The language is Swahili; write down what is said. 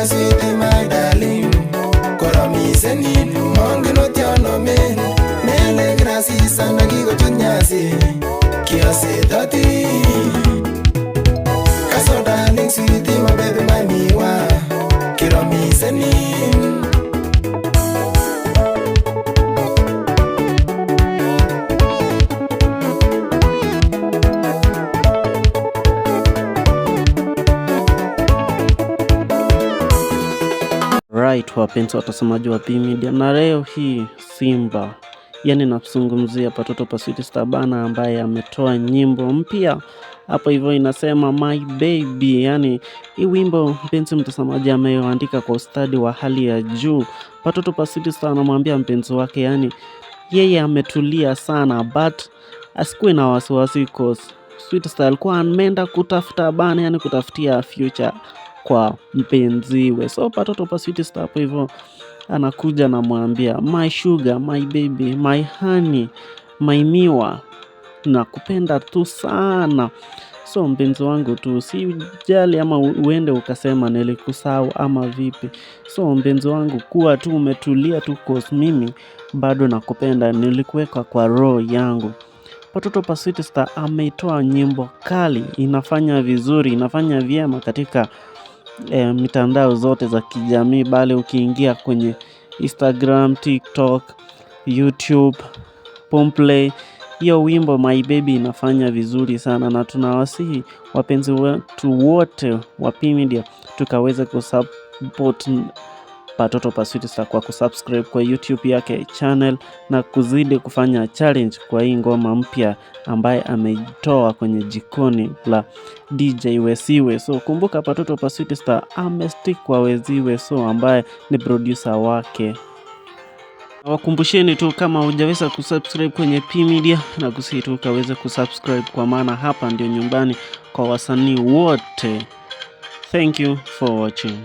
my sweetie, my darling. Kora mi senin, mongino tiono mele grasi sana gigo chunyasi, kiasi dati. Kaso darling, sweetie, my baby, my miwa, kira mi senin. Right, wapenzi watazamaji wa P Media, na leo hii Simba, yani nazungumzia Patoto Pa Sweety Star bana, ambaye ametoa nyimbo mpya hapo hivyo inasema My Baby. Yani hii wimbo mpenzi mtazamaji ameandika kwa ustadi wa hali ya juu. Patoto Pa Sweety Star anamwambia mpenzi wake yani yeye ametulia sana, but asikuwe na wasiwasi cause Sweety Star alikuwa ameenda kutafuta bana, yani kutafutia future kwa mpenziwe. So Patoto Pa Sweety Star hapo hivyo anakuja na mwambia my sugar, my baby, my honey, my miwa, nakupenda tu sana. So mpenzi wangu tu, si jali ama uende ukasema nilikusahau ama vipi. So mpenzi wangu, kuwa tu umetulia tu cause mimi bado nakupenda, nilikuweka kwa roho yangu. Patoto Pa Sweety Star ameitoa nyimbo kali, inafanya vizuri, inafanya vyema katika mitandao zote za kijamii, bali ukiingia kwenye Instagram, TikTok, YouTube, Boomplay, hiyo wimbo My Baby inafanya vizuri sana, na tunawasihi wapenzi wetu wote wa P Media tukaweze kusupport Patoto Pa Sweety Star kwa kusubscribe kwa YouTube yake channel na kuzidi kufanya challenge kwa hii ngoma mpya ambaye ameitoa kwenye jikoni la DJ Wesiwe. So kumbuka Patoto Pa Sweety Star amestick kwa Wesiwe, so ambaye ni producer wake. Wakumbusheni tu kama hujaweza kusubscribe kwenye P Media, na kusihi tu kaweze kusubscribe kwa maana hapa ndio nyumbani kwa wasanii wote. Thank you for watching.